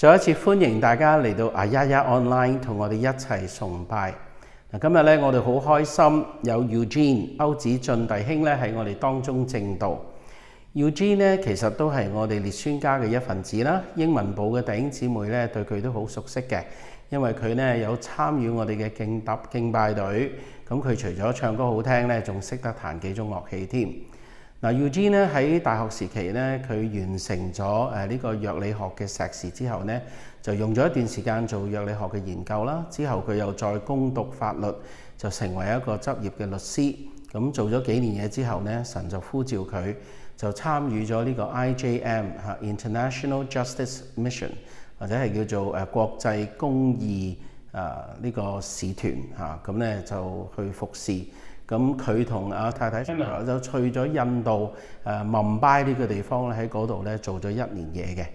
再一次歡迎大家嚟到AYAYA Online 同我哋一齊崇拜。今日咧我哋好開心有 Eugene 歐子俊弟兄咧喺我哋當中證道。Eugene 咧其實都係我哋列宣家嘅一份子啦。英文部嘅弟兄姊妹咧對佢都好熟悉嘅，因為佢咧有參與我哋嘅敬拜隊。咁佢除咗唱歌好聽咧，仲識得彈幾種樂器添。Eugene 咧喺大學時期咧，佢完成咗呢個藥理學嘅碩士之後咧，就用咗一段時間做藥理學嘅研究啦。之後佢又再攻讀法律，就成為一個執業嘅律師。咁做咗幾年嘢之後咧，神就呼召佢，就參與咗呢個 IJM International Justice Mission， 或者係叫做國際公義呢個使團咁咧就去服侍。咁佢同太太 Hannah 就去咗印度孟拜呢個地方咧，喺嗰度咧做咗1年嘢嘅。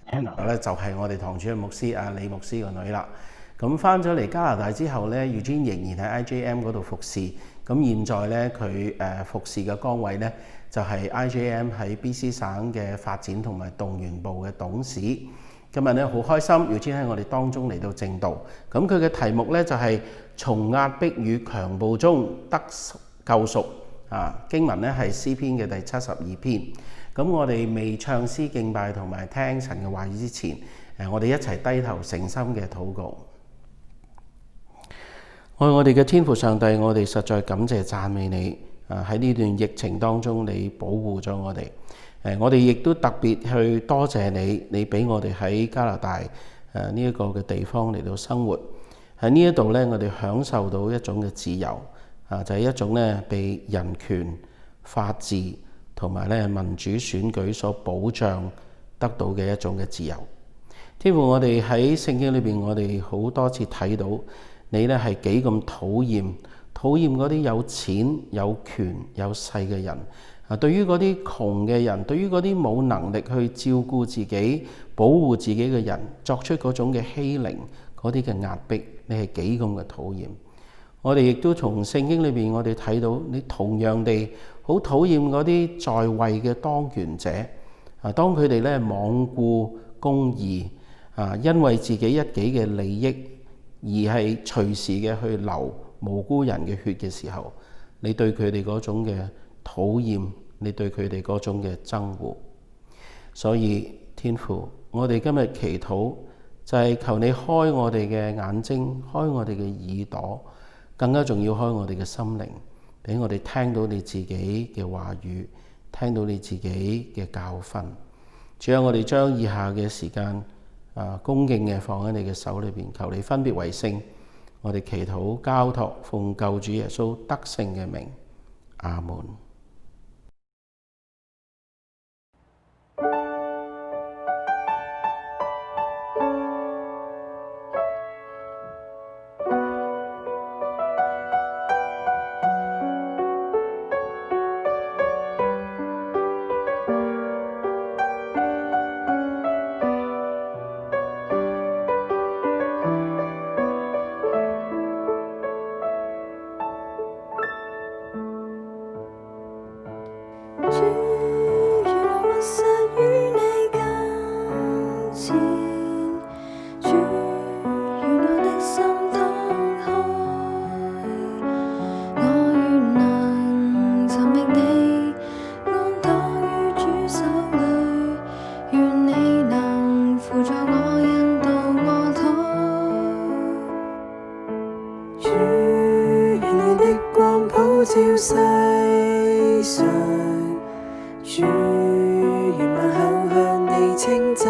Hannah 咧就係我哋堂主任牧師李牧師個女啦。咁翻咗嚟加拿大之後咧，Eugene仍然喺 IJM 嗰度服侍。咁現在咧佢服侍嘅崗位咧就係 IJM 喺 BC 省嘅發展同埋動員部嘅董事。今日咧好開心，Eugene喺我哋當中嚟到證道。咁佢嘅題目咧就係從壓迫與強暴中得救贖。經文咧係詩篇嘅第72篇。咁我哋未唱詩敬拜同埋聽神嘅話語之前，我哋一齊低頭誠心嘅禱告。愛我哋嘅天父上帝，我哋實在感謝讚美你。喺呢段疫情當中，你保護咗我哋。我哋亦都特別去多謝你，你俾我哋喺加拿大呢一個嘅地方嚟到生活。喺呢一度咧，我哋享受到一種嘅自由，就係一種咧被人權、法治同埋咧民主選舉所保障得到嘅一種嘅自由。天父，我哋喺聖經裏邊，我哋好多次睇到你咧係幾咁討厭嗰啲有錢、有權、有勢嘅人。對於嗰啲窮嘅人，對於嗰啲冇能力去照顧自己、保護自己嘅人，作出嗰種嘅欺凌、嗰啲嘅壓迫，你係幾咁嘅討厭。我哋亦都從聖經裏邊，我哋睇到你同樣地好討厭嗰啲在位嘅當權者。當佢哋咧罔顧公義，因為自己一己嘅利益而係隨時嘅去流無辜人嘅血嘅時候，你對佢哋嗰種嘅討厭，你對佢哋嗰種嘅憎惡。所以天父，我哋今日祈禱就係求你開我哋嘅眼睛，開我哋嘅耳朵，更加重要開我哋嘅心靈，俾我哋聽到你自己嘅話語，聽到你自己嘅教訓。主啊，我哋將以下嘅時間恭敬嘅放喺你嘅手裏邊，求你分別為聖。我哋祈禱交託奉救主耶穌得勝嘅名，阿門。照世上，主願萬口向你稱讚，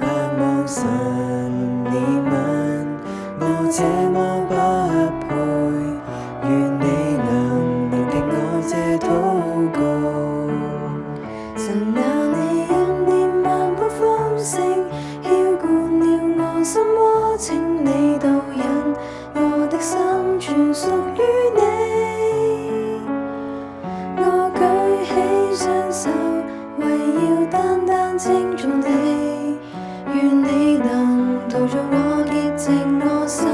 盼望神憐憫我這麼不配，願你能聆聽我這禱告。神啊，你恩典萬般豐盛，澆灌了我心窩，請你導引我的心全屬於你。我舉起雙手，為要單單稱頌你，願你能陶造我潔淨我心。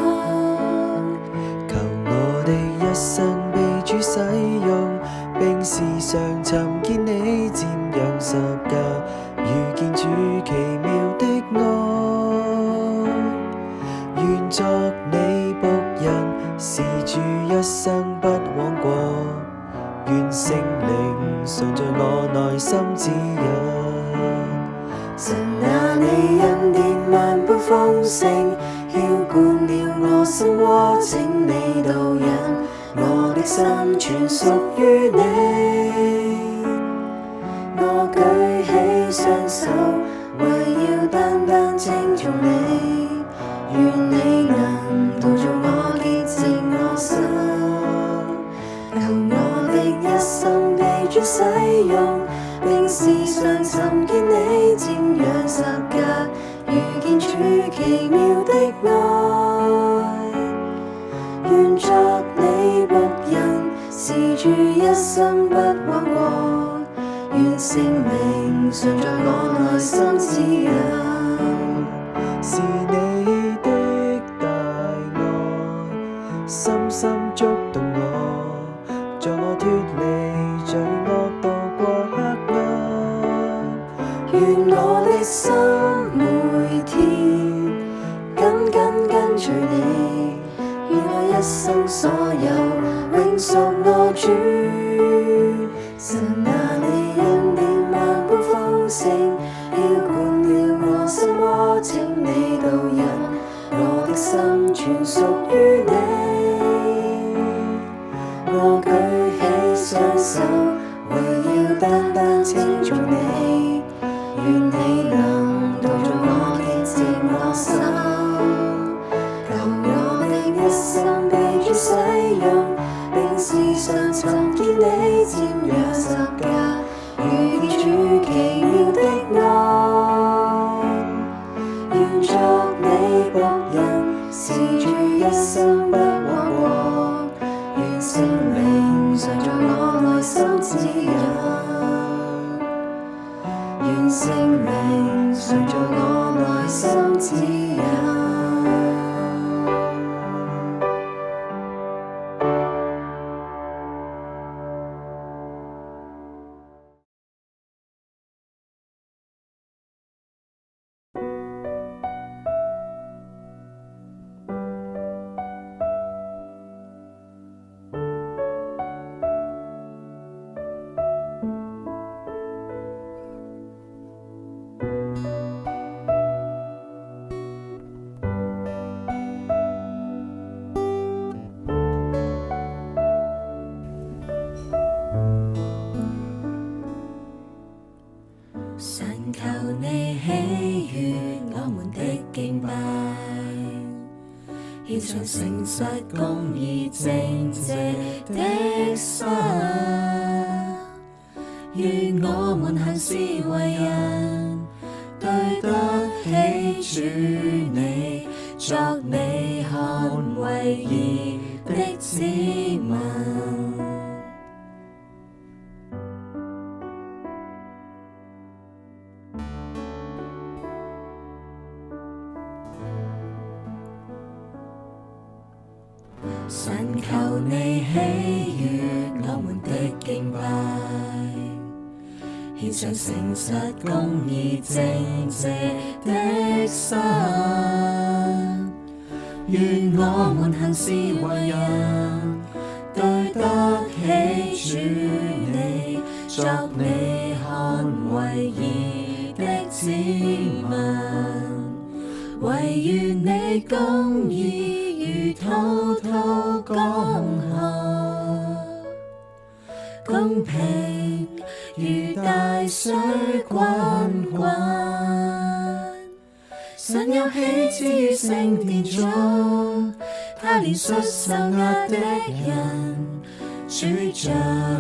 求我的一生被主使用，並時常尋見你瞻仰十架，遇見主奇妙不枉過，願聖靈常在我內心指引。神啊，你恩典萬般豐盛，澆灌了我心窩，請你導引我的心，全屬於你。我舉起雙手，為要單單稱頌你，願你能陶造我潔淨我心，求我的一生被主使用，並時常尋見你，瞻仰十架，遇見主奇妙的愛，願作你僕人，是主一生不枉過，願聖靈常在我內心指引。是你的大愛，深深觸動我，助我脫離罪惡，渡過黑暗。願我的心每天緊緊跟隨你，願我一生所有永屬我主。神啊，你恩典萬般豐盛，澆灌了我心窩，請你導引我的心，全屬於你。我舉起雙手，為要單單稱頌你，願你能陶造我潔淨我心，求我的一生被主使用，並時常尋見你，瞻仰十架，遇見主奇妙的愛，願作你僕人，是主一生不枉過，願聖靈常在我內心指引，願聖靈常在我內心指引。神求你喜悅我們的敬拜，獻上誠實公義正直的心，願我們行事為人對得起主你，作你看為義的子民。神求你喜悅我們的敬拜，獻上誠實公義正直的心，願我們行事為人對得起主你，作你看為義的子民，惟願你公義如滔滔江河，公平如大水滾滾。神有喜之於聖殿中，他憐恤受壓的人，主將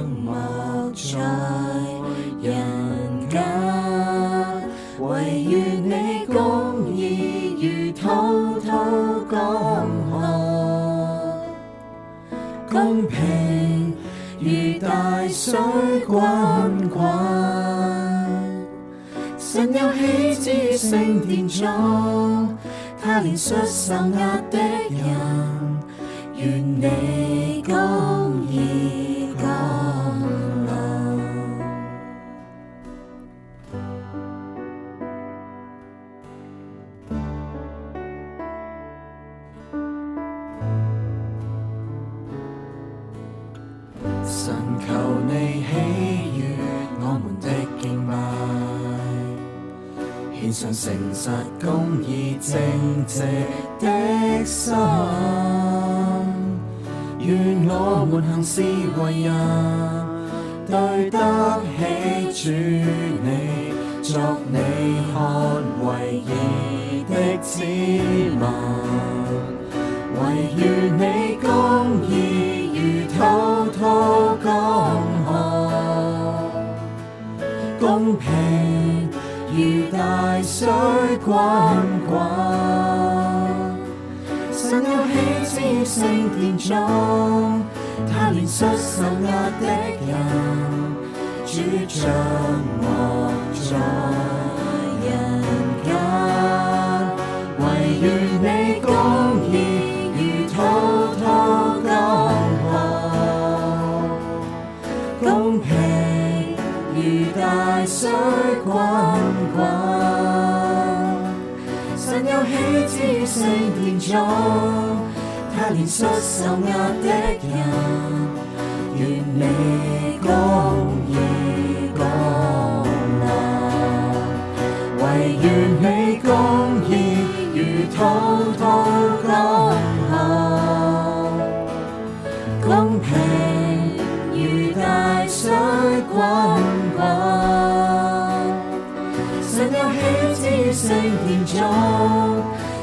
幕在人間。惟願你公義如滔滔江河，公平如大水滾滾。神有喜之於聖殿中，他憐恤受壓的人，願你公義降臨。神求你喜悅我們的敬拜，獻上誠實公義正直的心，願我們行事為人對得起主你，作你看為義的子民，唯願你公義如滔滔江河，公平如大水滾滾。神有喜之於聖殿中，他憐恤受壓的人，主掌握在人間，唯願你公義如滔滔江河，公平如大水滾滾。神有喜之於聖殿中，他憐恤受壓的人，願你公義降臨，唯願你公義如滔滔江河，公平如大水滾滾。神有喜之於聖殿中，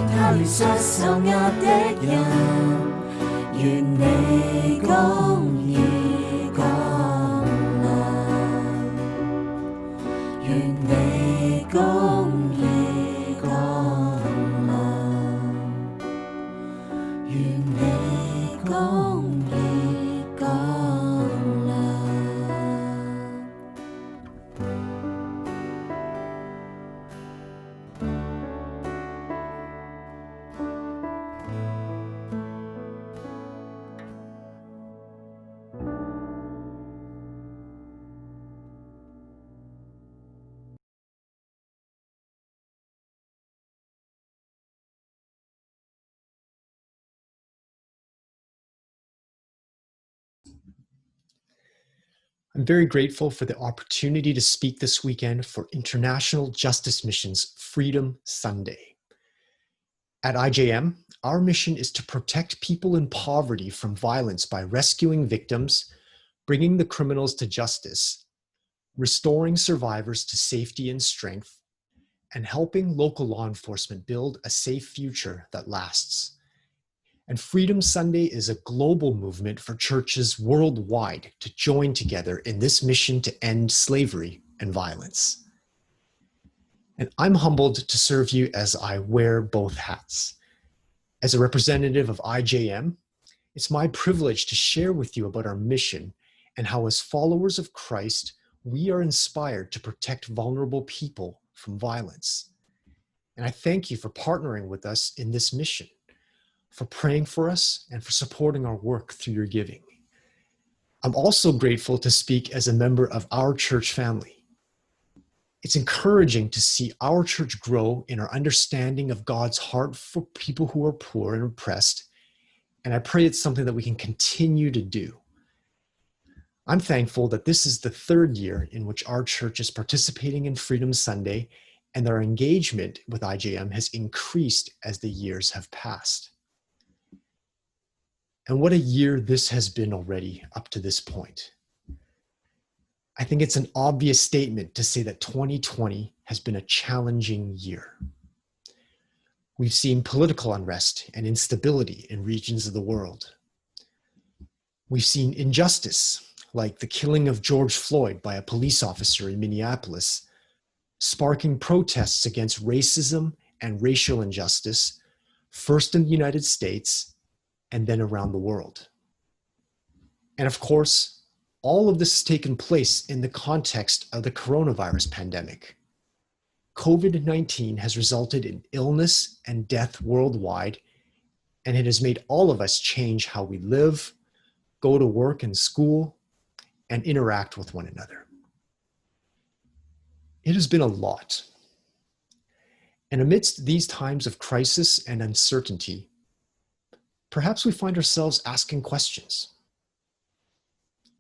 他憐恤受壓的人，願你公義降臨，願你公義降臨，願你公義降臨。I'm very grateful for the opportunity to speak this weekend for International Justice Mission's Freedom Sunday. At IJM, our mission is to protect people in poverty from violence by rescuing victims, bringing the criminals to justice, restoring survivors to safety and strength, and helping local law enforcement build a safe future that lasts. And Freedom Sunday is a global movement for churches worldwide to join together in this mission to end slavery and violence. And I'm humbled to serve you as I wear both hats. As a representative of IJM, it's my privilege to share with you about our mission and how, as followers of Christ, we are inspired to protect vulnerable people from violence. And I thank you for partnering with us in this mission, for praying for us, and for supporting our work through your giving. I'm also grateful to speak as a member of our church family. It's encouraging to see our church grow in our understanding of God's heart for people who are poor and oppressed, and I pray it's something that we can continue to do. I'm thankful that this is the third year in which our church is participating in Freedom Sunday, and our engagement with IJM has increased as the years have passed. And what a year this has been already up to this point. I think it's an obvious statement to say that 2020 has been a challenging year. We've seen political unrest and instability in regions of the world. We've seen injustice, like the killing of George Floyd by a police officer in Minneapolis, sparking protests against racism and racial injustice, first in the United States and then around the world. And of course, all of this has taken place in the context of the coronavirus pandemic. COVID-19 has resulted in illness and death worldwide, and it has made all of us change how we live, go to work and school, and interact with one another. It has been a lot. And amidst these times of crisis and uncertainty, perhaps we find ourselves asking questions.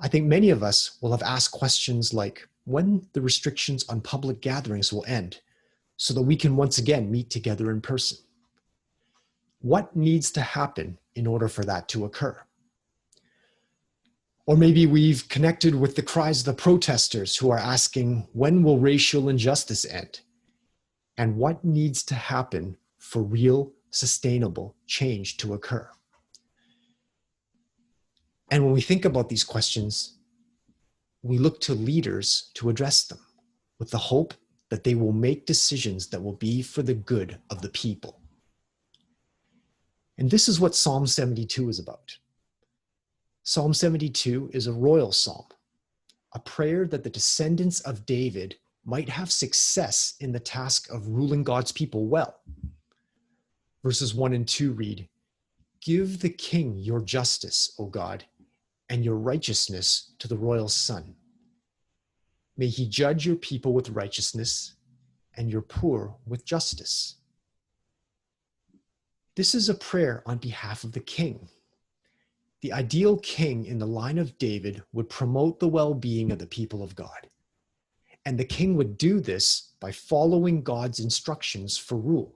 I think many of us will have asked questions like when the restrictions on public gatherings will end so that we can once again meet together in person. What needs to happen in order for that to occur? Or maybe we've connected with the cries of the protesters who are asking, when will racial injustice end? And what needs to happen for real, sustainable change to occur? And when we think about these questions, we look to leaders to address them with the hope that they will make decisions that will be for the good of the people. And this is what Psalm 72 is about. Psalm 72 is a royal psalm, a prayer that the descendants of David might have success in the task of ruling God's people well. Verses 1 and 2 read, "Give the king your justice, O God, and your righteousness to the royal son. May he judge your people with righteousness and your poor with justice." This is a prayer on behalf of the king. The ideal king in the line of David would promote the well-being of the people of God. And the king would do this by following God's instructions for rule,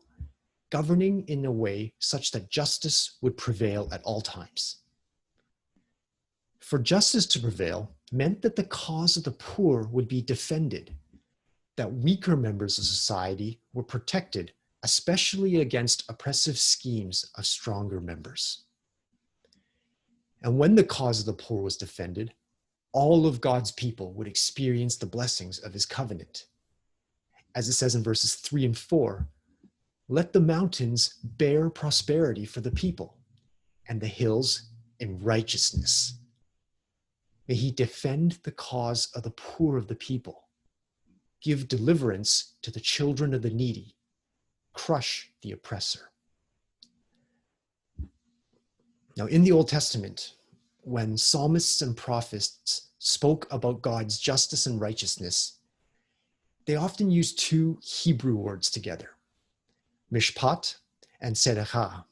governing in a way such that justice would prevail at all times. For justice to prevail meant that the cause of the poor would be defended, that weaker members of society were protected, especially against oppressive schemes of stronger members. And when the cause of the poor was defended, all of God's people would experience the blessings of his covenant. As it says in verses 3 and 4, "Let the mountains bear prosperity for the people, and the hills in righteousness. May he defend the cause of the poor of the people, give deliverance to the children of the needy, crush the oppressor." Now, in the Old Testament, when psalmists and prophets spoke about God's justice and righteousness, they often used two Hebrew words together, mishpat and tzedakah.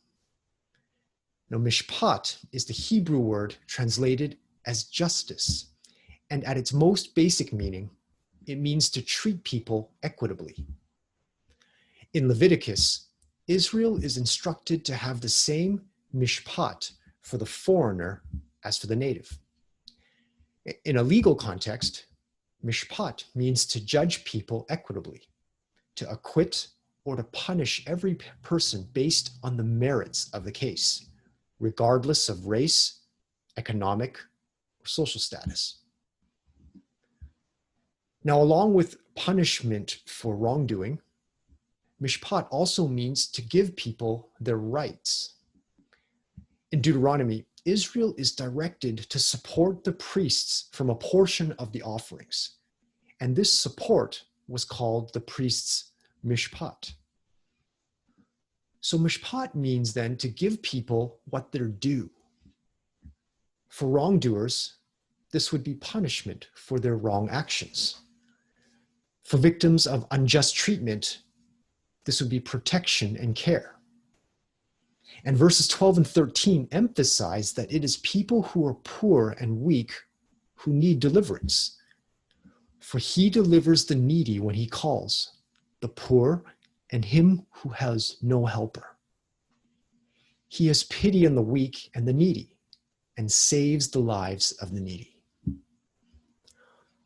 Now, mishpat is the Hebrew word translated as justice, and at its most basic meaning, it means to treat people equitably. In Leviticus, Israel is instructed to have the same mishpat for the foreigner as for the native. In a legal context, mishpat means to judge people equitably, to acquit or to punish every person based on the merits of the case, regardless of race, economic, or social status. Now, along with punishment for wrongdoing, mishpat also means to give people their rights. In Deuteronomy, Israel is directed to support the priests from a portion of the offerings, and this support was called the priest's mishpat. So mishpat means then to give people what they're due. For wrongdoers, this would be punishment for their wrong actions. For victims of unjust treatment, this would be protection and care. And verses 12 and 13 emphasize that it is people who are poor and weak who need deliverance. For he delivers the needy when he calls, the poor and him who has no helper. He has pity on the weak and the needy and saves the lives of the needy.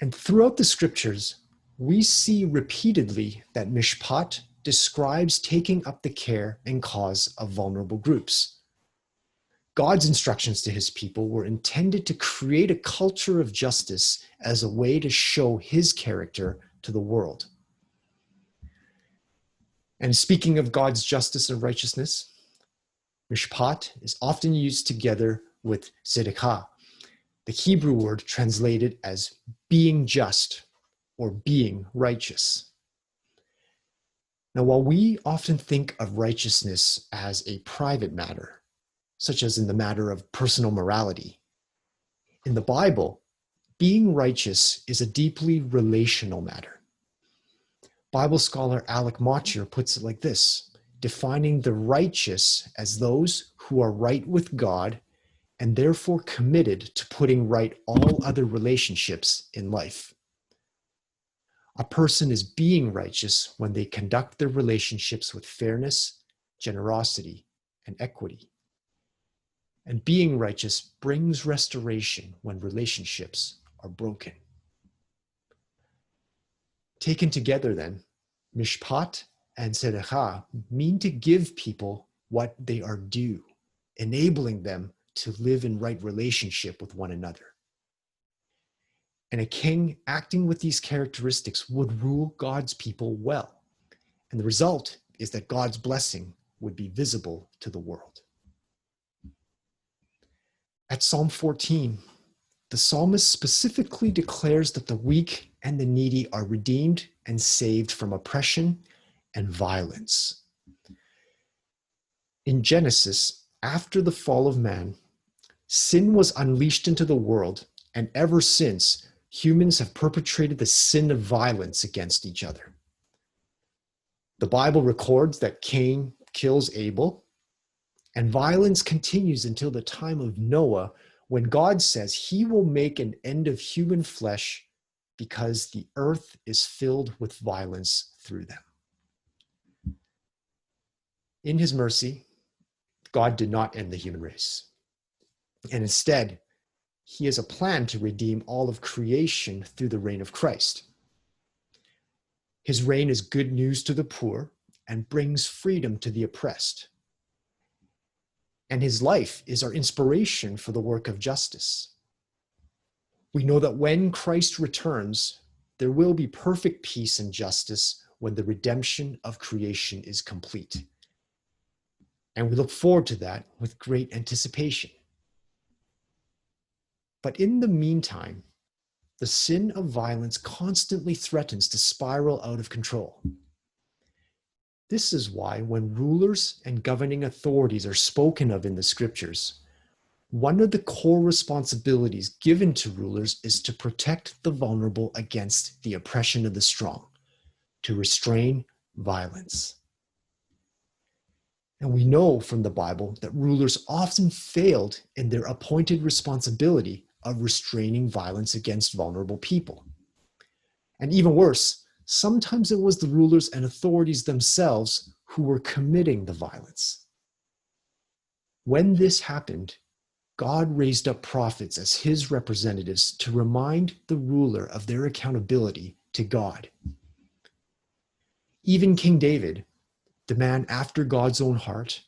And throughout the scriptures, we see repeatedly that mishpat describes taking up the care and cause of vulnerable groups. God's instructions to his people were intended to create a culture of justice as a way to show his character to the world. And speaking of God's justice and righteousness, mishpat is often used together with tzedakah, the Hebrew word translated as being just or being righteous. Now, while we often think of righteousness as a private matter, such as in the matter of personal morality, in the Bible, being righteous is a deeply relational matter. Bible scholar Alec Motcher puts it like this, defining the righteous as those who are right with God and therefore committed to putting right all other relationships in life. A person is being righteous when they conduct their relationships with fairness, generosity, and equity. And being righteous brings restoration when relationships are broken. Taken together then, mishpat and tzedakah mean to give people what they are due, enabling them to live in right relationship with one another. And a king acting with these characteristics would rule God's people well. And the result is that God's blessing would be visible to the world. At Psalm 14, the psalmist specifically declares that the weak and the needy are redeemed and saved from oppression and violence. In Genesis, after the fall of man, sin was unleashed into the world, and ever since, humans have perpetrated the sin of violence against each other. The Bible records that Cain kills Abel, and violence continues until the time of Noah, when God says he will make an end of human flesh because the earth is filled with violence through them. In his mercy, God did not end the human race. And instead, he has a plan to redeem all of creation through the reign of Christ. His reign is good news to the poor and brings freedom to the oppressed. And his life is our inspiration for the work of justice. We know that when Christ returns, there will be perfect peace and justice when the redemption of creation is complete. And we look forward to that with great anticipation. But in the meantime, the sin of violence constantly threatens to spiral out of control. This is why when rulers and governing authorities are spoken of in the scriptures, one of the core responsibilities given to rulers is to protect the vulnerable against the oppression of the strong, to restrain violence. And we know from the Bible that rulers often failed in their appointed responsibility of restraining violence against vulnerable people. And even worse, sometimes it was the rulers and authorities themselves who were committing the violence. When this happened, God raised up prophets as his representatives to remind the ruler of their accountability to God. Even King David, the man after God's own heart,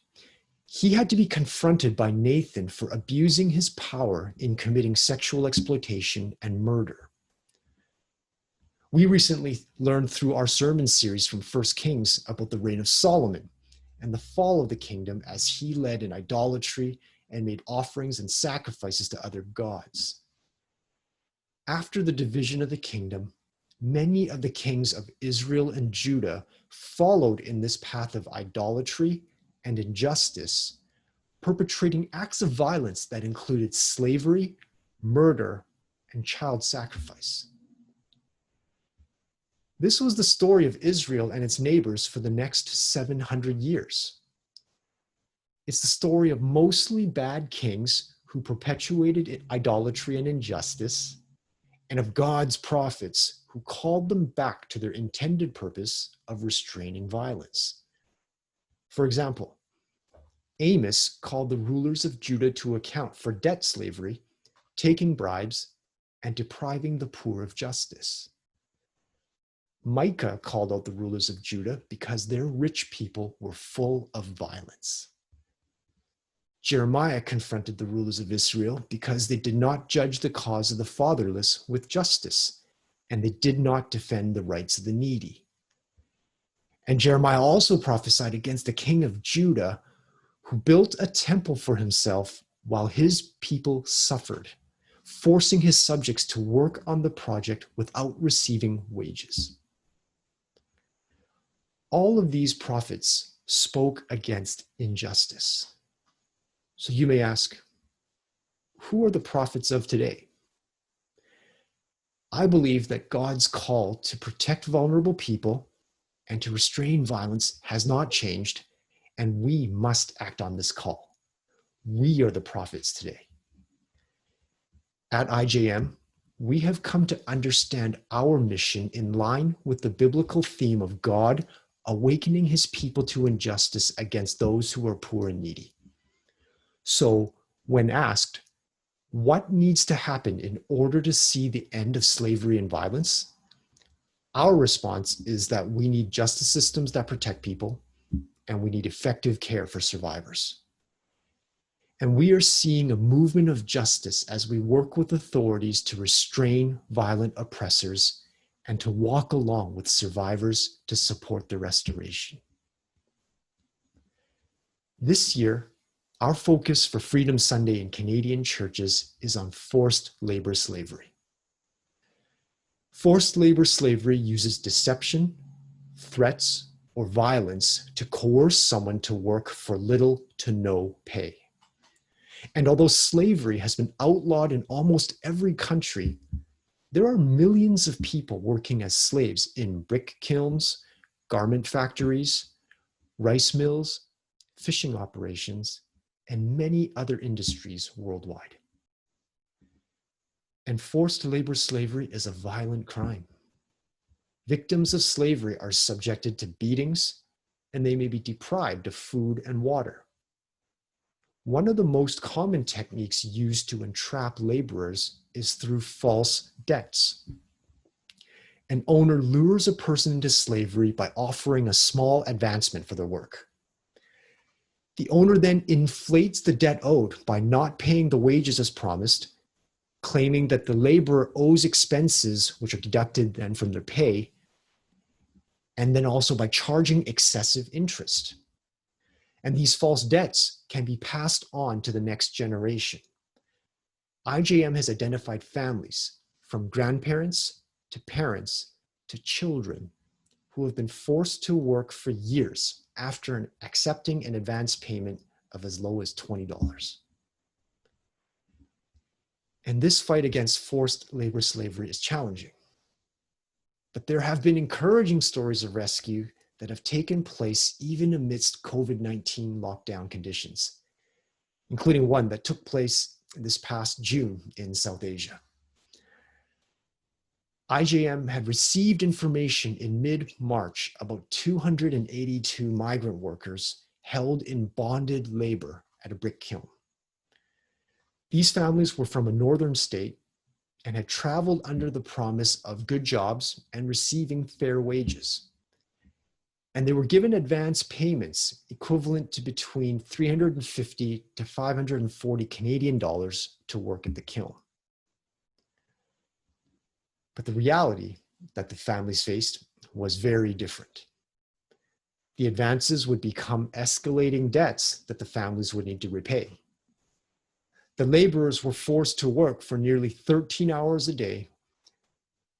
he had to be confronted by Nathan for abusing his power in committing sexual exploitation and murder. We recently learned through our sermon series from 1 Kings about the reign of Solomon and the fall of the kingdom as he led in idolatry and made offerings and sacrifices to other gods. After the division of the kingdom, many of the kings of Israel and Judah followed in this path of idolatry and injustice, perpetrating acts of violence that included slavery, murder, and child sacrifice. This was the story of Israel and its neighbors for the next 700 years. It's the story of mostly bad kings who perpetuated idolatry and injustice, and of God's prophets who called them back to their intended purpose of restraining violence. For example, Amos called the rulers of Judah to account for debt slavery, taking bribes, and depriving the poor of justice. Micah called out the rulers of Judah because their rich people were full of violence. Jeremiah confronted the rulers of Israel because they did not judge the cause of the fatherless with justice, and they did not defend the rights of the needy. And Jeremiah also prophesied against the king of Judah, who built a temple for himself while his people suffered, forcing his subjects to work on the project without receiving wages. All of these prophets spoke against injustice. So you may ask, who are the prophets of today? I believe that God's call to protect vulnerable people and to restrain violence has not changed, and we must act on this call. We are the prophets today. At IJM, we have come to understand our mission in line with the biblical theme of God awakening his people to injustice against those who are poor and needy. So, when asked, what needs to happen in order to see the end of slavery and violence? Our response is that we need justice systems that protect people, and we need effective care for survivors. And we are seeing a movement of justice as we work with authorities to restrain violent oppressors and to walk along with survivors to support their restoration. This year, our focus for Freedom Sunday in Canadian churches is on forced labor slavery. Forced labor slavery uses deception, threats, or violence to coerce someone to work for little to no pay. And although slavery has been outlawed in almost every country, there are millions of people working as slaves in brick kilns, garment factories, rice mills, fishing operations, and many other industries worldwide. And forced labor slavery is a violent crime. Victims of slavery are subjected to beatings, and they may be deprived of food and water. One of the most common techniques used to entrap laborers is through false debts. An owner lures a person into slavery by offering a small advancement for their work. The owner then inflates the debt owed by not paying the wages as promised, claiming that the laborer owes expenses which are deducted then from their pay, and then also by charging excessive interest. And these false debts can be passed on to the next generation. IJM has identified families, from grandparents to parents to children, who have been forced to work for years after accepting an advance payment of as low as $20. And this fight against forced labor slavery is challenging. But there have been encouraging stories of rescue that have taken place even amidst COVID-19 lockdown conditions, including one that took place this past June in South Asia. IJM had received information in mid-March about 282 migrant workers held in bonded labor at a brick kiln. These families were from a northern state and had traveled under the promise of good jobs and receiving fair wages. And they were given advance payments equivalent to between 350 to 540 Canadian dollars to work at the kiln. But the reality that the families faced was very different. The advances would become escalating debts that the families would need to repay. The laborers were forced to work for nearly 13 hours a day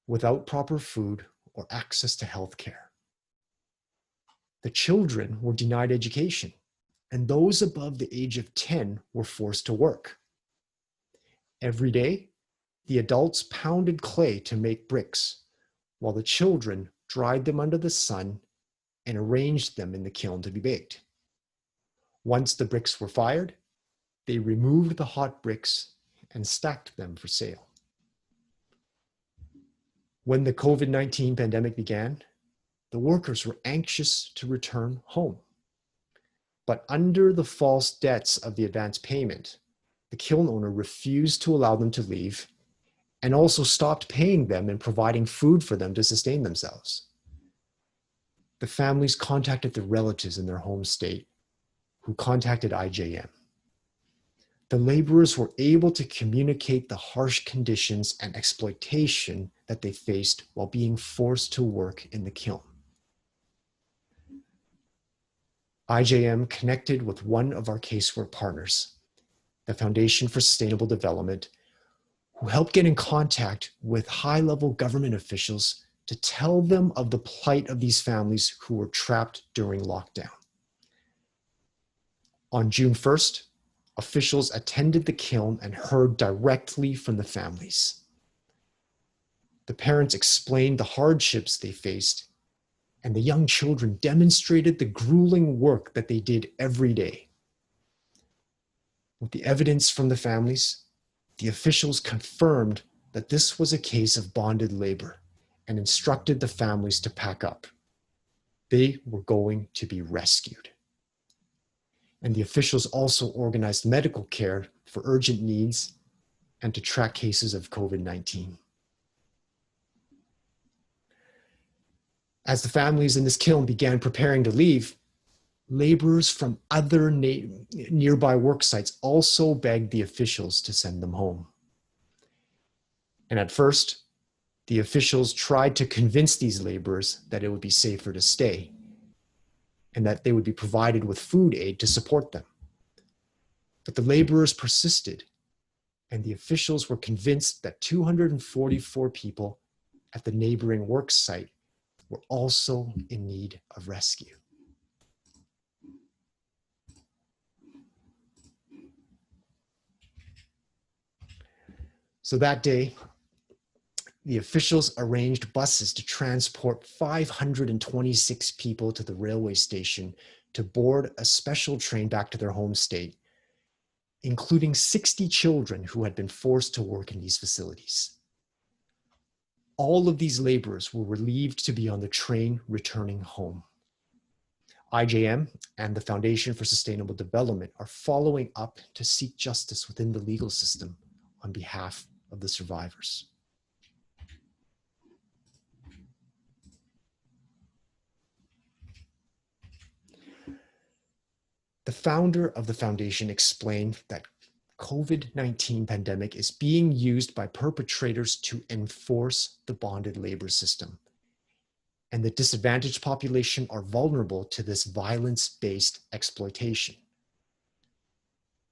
without proper food or access to health care. The children were denied education, and those above the age of 10 were forced to work. Every day, the adults pounded clay to make bricks, while the children dried them under the sun and arranged them in the kiln to be baked. Once the bricks were fired, they removed the hot bricks and stacked them for sale. When the COVID-19 pandemic began, the workers were anxious to return home. But under the false debts of the advance payment, the kiln owner refused to allow them to leave and also stopped paying them and providing food for them to sustain themselves. The families contacted their relatives in their home state, who contacted IJM. The laborers were able to communicate the harsh conditions and exploitation that they faced while being forced to work in the kiln. IJM connected with one of our casework partners, the Foundation for Sustainable Development, who helped get in contact with high-level government officials to tell them of the plight of these families who were trapped during lockdown. On June 1st, officials attended the kiln and heard directly from the families. The parents explained the hardships they faced, and the young children demonstrated the grueling work that they did every day. With the evidence from the families, the officials confirmed that this was a case of bonded labor and instructed the families to pack up. They were going to be rescued. And the officials also organized medical care for urgent needs and to track cases of COVID-19. As the families in this kiln began preparing to leave, laborers from other nearby work sites also begged the officials to send them home. And at first, the officials tried to convince these laborers that it would be safer to stay and that they would be provided with food aid to support them. But the laborers persisted, and the officials were convinced that 244 people at the neighboring work site were also in need of rescue. So that day, the officials arranged buses to transport 526 people to the railway station to board a special train back to their home state, including 60 children who had been forced to work in these facilities. All of these laborers were relieved to be on the train returning home. IJM and the Foundation for Sustainable Development are following up to seek justice within the legal system on behalf of the survivors. The founder of the foundation explained that COVID-19 pandemic is being used by perpetrators to enforce the bonded labor system, and the disadvantaged population are vulnerable to this violence-based exploitation.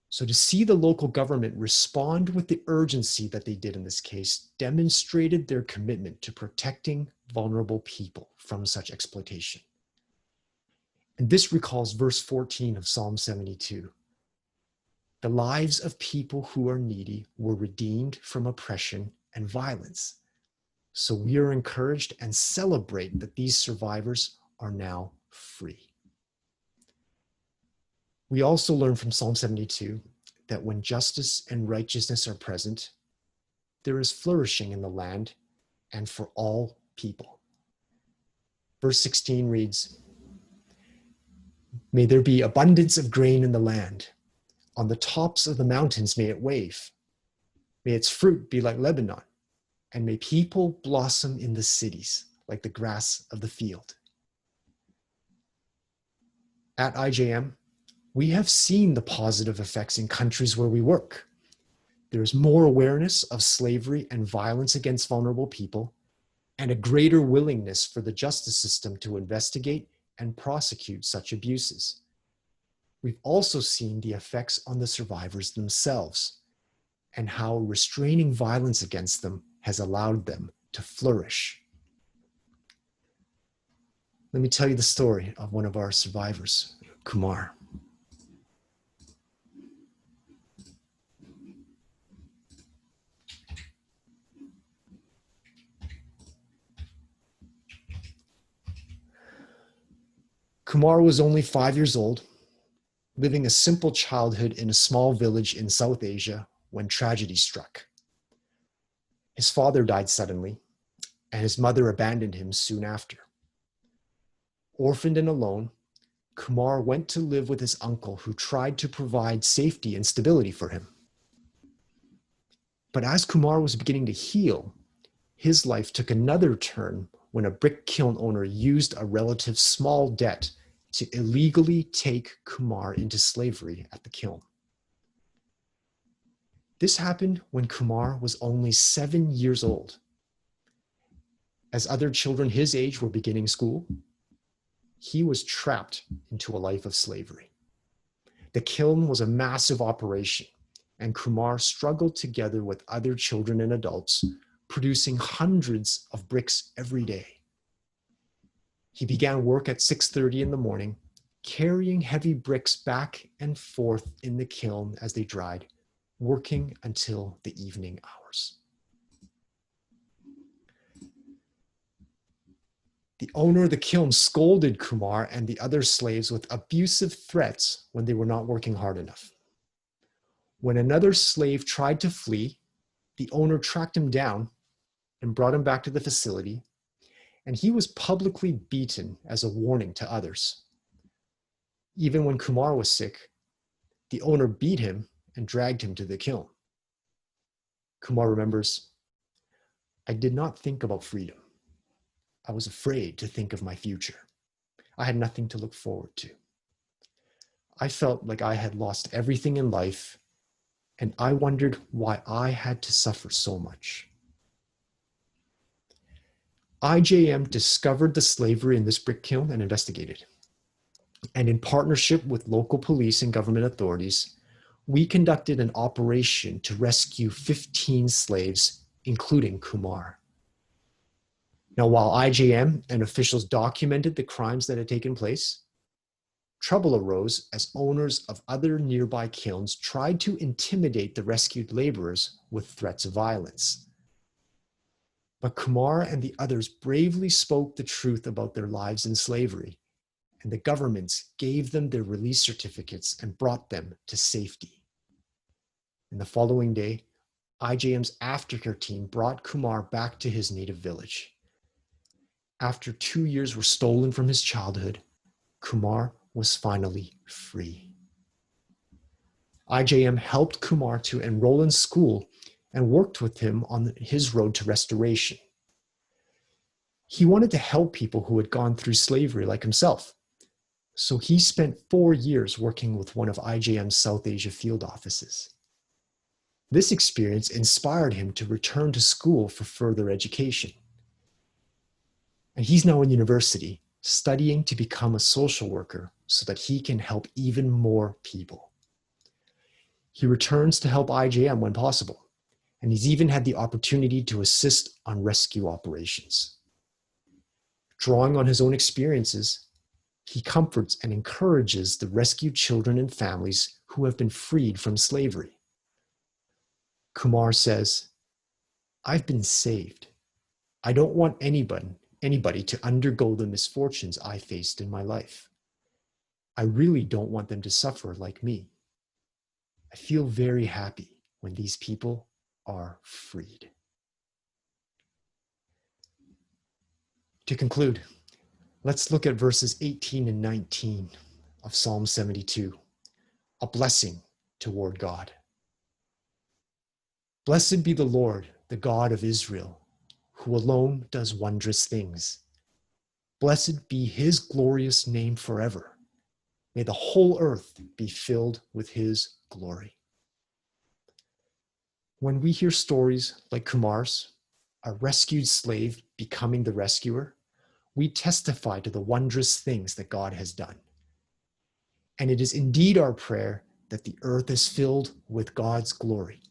So to see the local government respond with the urgency that they did in this case demonstrated their commitment to protecting vulnerable people from such exploitation. And this recalls verse 14 of Psalm 72. The lives of people who are needy were redeemed from oppression and violence. So we are encouraged and celebrate that these survivors are now free. We also learn from Psalm 72 that when justice and righteousness are present, there is flourishing in the land and for all people. Verse 16 reads, "May there be abundance of grain in the land. On the tops of the mountains may it wave. May its fruit be like Lebanon, and may people blossom in the cities like the grass of the field." At IJM, we have seen the positive effects in countries where we work. There is more awareness of slavery and violence against vulnerable people, and a greater willingness for the justice system to investigate and prosecute such abuses. We've also seen the effects on the survivors themselves and how restraining violence against them has allowed them to flourish. Let me tell you the story of one of our survivors, Kumar. Kumar was only 5 years old, living a simple childhood in a small village in South Asia when tragedy struck. His father died suddenly, and his mother abandoned him soon after. Orphaned and alone, Kumar went to live with his uncle, who tried to provide safety and stability for him. But as Kumar was beginning to heal, his life took another turn when a brick kiln owner used a relative's small debt to illegally take Kumar into slavery at the kiln. This happened when Kumar was only 7 years old. As other children his age were beginning school, he was trapped into a life of slavery. The kiln was a massive operation, and Kumar struggled together with other children and adults, producing hundreds of bricks every day. He began work at 6:30 in the morning, carrying heavy bricks back and forth in the kiln as they dried, working until the evening hours. The owner of the kiln scolded Kumar and the other slaves with abusive threats when they were not working hard enough. When another slave tried to flee, the owner tracked him down and brought him back to the facility, and he was publicly beaten as a warning to others. Even when Kumar was sick, the owner beat him and dragged him to the kiln. Kumar remembers, "I did not think about freedom. I was afraid to think of my future. I had nothing to look forward to. I felt like I had lost everything in life, and I wondered why I had to suffer so much." IJM discovered the slavery in this brick kiln and investigated. And in partnership with local police and government authorities, we conducted an operation to rescue 15 slaves, including Kumar. Now, while IJM and officials documented the crimes that had taken place, trouble arose as owners of other nearby kilns tried to intimidate the rescued laborers with threats of violence. But Kumar and the others bravely spoke the truth about their lives in slavery, and the governments gave them their release certificates and brought them to safety. And the following day, IJM's aftercare team brought Kumar back to his native village. After 2 years were stolen from his childhood, Kumar was finally free. IJM helped Kumar to enroll in school and worked with him on his road to restoration. He wanted to help people who had gone through slavery like himself. So he spent 4 years working with one of IJM's South Asia field offices. This experience inspired him to return to school for further education. And he's now in university, studying to become a social worker so that he can help even more people. He returns to help IJM when possible, and he's even had the opportunity to assist on rescue operations. Drawing on his own experiences, he comforts and encourages the rescued children and families who have been freed from slavery. Kumar says, "I've been saved. I don't want anybody to undergo the misfortunes I faced in my life. I really don't want them to suffer like me. I feel very happy when these people are freed." To conclude, let's look at verses 18 and 19 of Psalm 72, a blessing toward God. "Blessed be the Lord, the God of Israel, who alone does wondrous things. Blessed be his glorious name forever. May the whole earth be filled with his glory." When we hear stories like Kumar's, a rescued slave becoming the rescuer, we testify to the wondrous things that God has done. And it is indeed our prayer that the earth is filled with God's glory,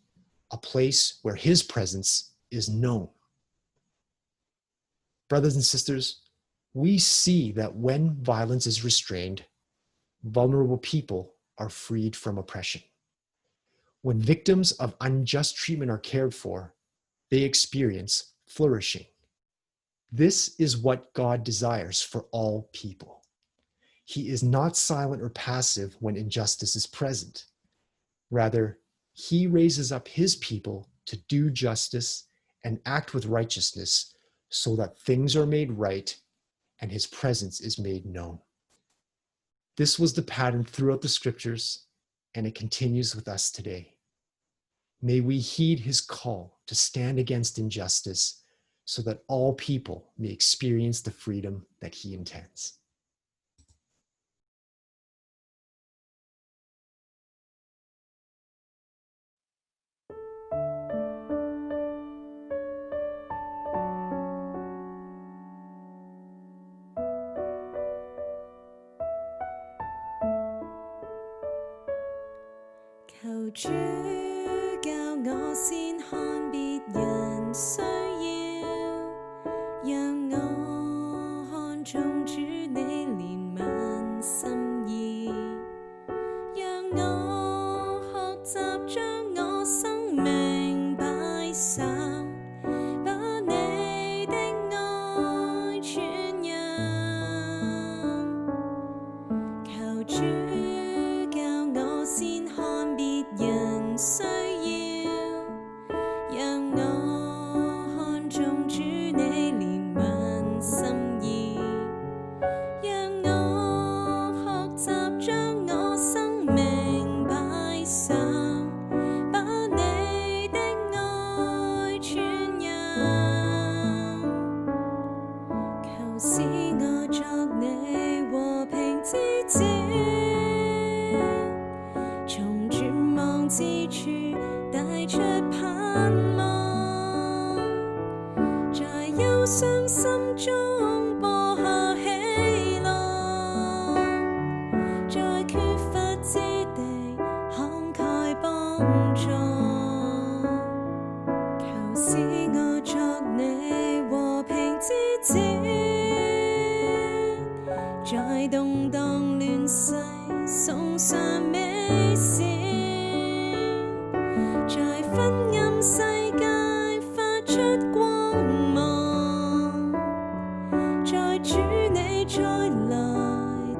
a place where his presence is known. Brothers and sisters, we see that when violence is restrained, vulnerable people are freed from oppression. When victims of unjust treatment are cared for, they experience flourishing. This is what God desires for all people. He is not silent or passive when injustice is present. Rather, he raises up his people to do justice and act with righteousness so that things are made right and his presence is made known. This was the pattern throughout the scriptures, and it continues with us today. May we heed his call to stand against injustice so that all people may experience the freedom that he intends.求主教我先看別人需要，讓我看重主你憐憫心意，讓我學習將我生命擺上，把你的愛傳揚。求主教我先看別人傷心中播下喜樂，在缺乏之地慷慨幫助，求使我作你和平之子，在動盪亂世送上美善，在昏暗世界發出光芒，在主你再來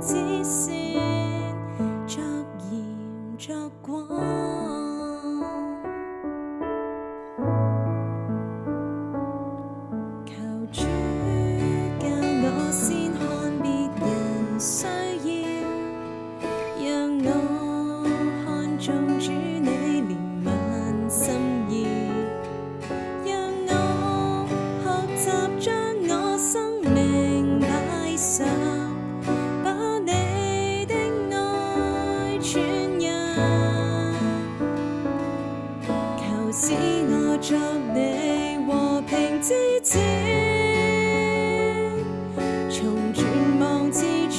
之先，作鹽作光。求主教我先看別人需要，讓我看中主你憐憫心意，讓我學習將我生命擺上，把你的愛傳揚，求使我作你和平之子，從絕望之處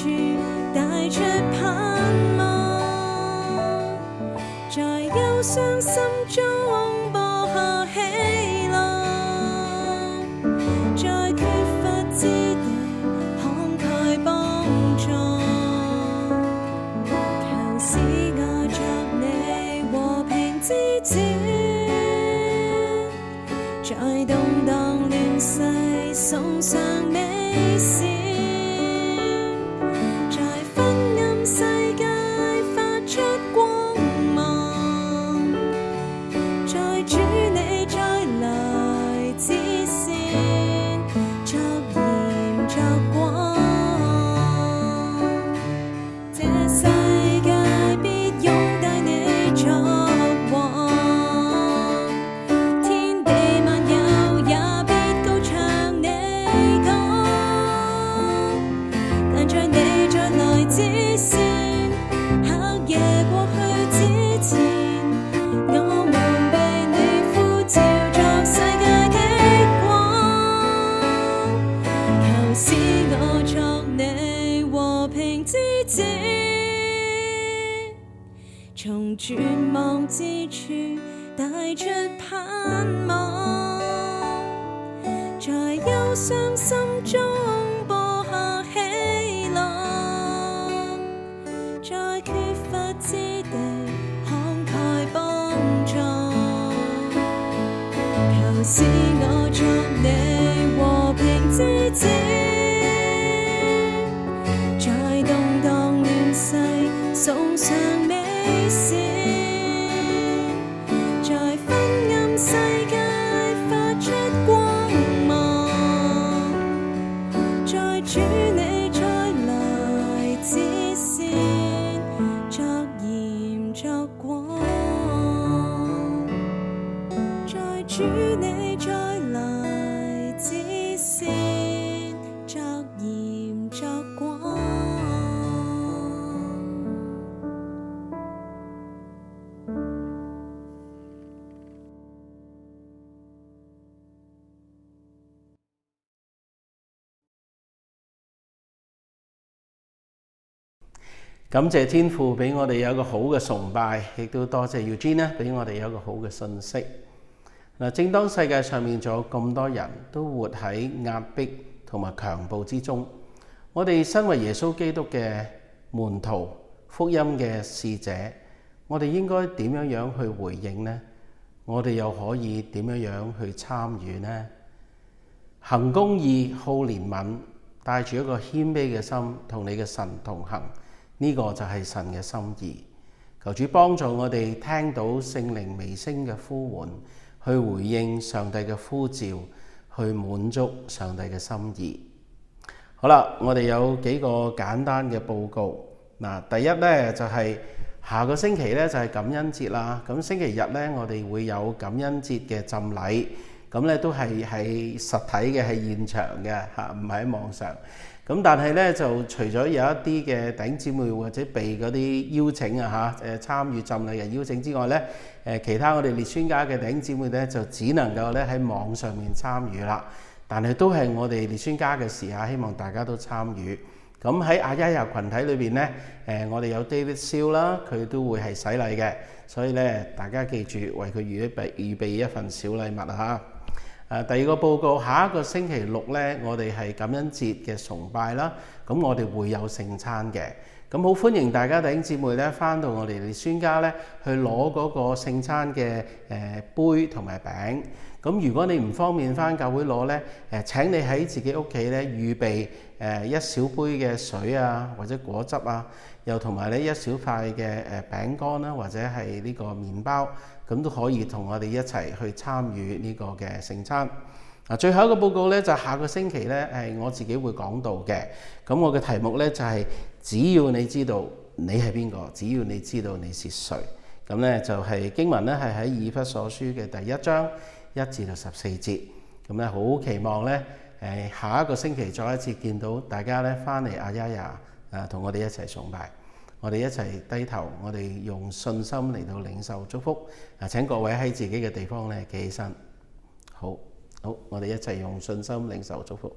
帶出盼望，在憂傷心中播下喜樂，在缺乏之地慷慨幫助，求使我作你和平之子，在動盪亂世送上美善，在昏暗世界發出光芒，在主你再來之先，作鹽作光。這世界必擁戴你作王，天地萬有也必高唱你歌，但在你再來之先，黑夜過去之前，我們被你呼召作世界的光，求使我作你和平之子，從絕望之處帶出盼望，在憂傷心中播下喜樂，在缺乏之地慷慨幫助，求使我作你和平之子，在動盪亂世送上美善，在昏暗世界發出光芒，在主你再來之先，作鹽作光，在主你再來之先，作鹽作光。感謝天父俾我哋有一個好嘅崇拜，亦都多謝 Eugene 俾我哋有一個好嘅信息。嗱，正當世界上面仲有咁多人都活喺壓迫同埋強暴之中，我哋身為耶穌基督嘅門徒、福音嘅使者，我哋應該點樣去回應呢？我哋又可以點樣去參與呢？行公義、好憐憫，帶住一個謙卑嘅心，同你嘅神同行。呢個就係神嘅心意，求主幫助我哋聽到聖靈微聲嘅呼喚，去回應上帝嘅呼召，去滿足上帝嘅心意。好啦，我哋有幾個簡單嘅報告。嗱，第一呢，就係下個星期呢，就係感恩節啦。咁星期日呢，我哋會有感恩節嘅浸禮，咁呢都係實體嘅，係現場嘅嚇，唔係喺網上。咁但係咧，就除咗有一啲嘅弟兄姊妹或者被嗰啲邀請參與浸禮嘅邀請之外咧，其他我哋列宣家嘅弟兄姊妹咧就只能夠咧喺網上面參與啦。但係都係我哋列宣家嘅事啊，希望大家都參與。咁喺AYAYA群體裏邊呢，我哋有 David Seal 啦，佢都會係洗禮嘅，所以咧大家記住為佢預備一份小禮物啊嚇。第二個報告，下一個星期六呢，我哋係感恩節嘅崇拜啦，咁我哋會有聖餐嘅，咁好歡迎大家弟兄姊妹咧翻到我哋列宣家咧去攞嗰個聖餐嘅杯同埋餅。咁如果你唔方便翻教會攞咧，請你喺自己屋企咧預備一小杯嘅水啊，或者果汁啊，又同埋咧一小塊嘅餅乾啦，或者係呢個麵包，咁都可以同我哋一齊去參與呢個嘅聖餐。最後一個報告咧就下個星期咧係我自己會講道嘅。咁我嘅題目咧就係只要你知道你係邊個，只要你知道你是誰。咁咧就係經文咧係喺以弗所書嘅第1章1至到14節。咁咧好期望咧下一個星期再一次見到大家咧翻嚟AYAYA同我哋一齊崇拜，我哋一齊低頭，我哋用信心嚟到領受祝福。請各位喺自己嘅地方咧企起身。好，我哋一齊用信心領受祝福。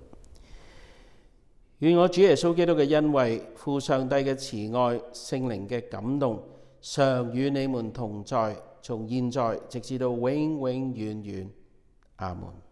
願我主耶穌基督嘅恩惠、父上帝嘅慈愛、聖靈嘅感動，常與你們同在，從現在直至到永永遠遠。阿門。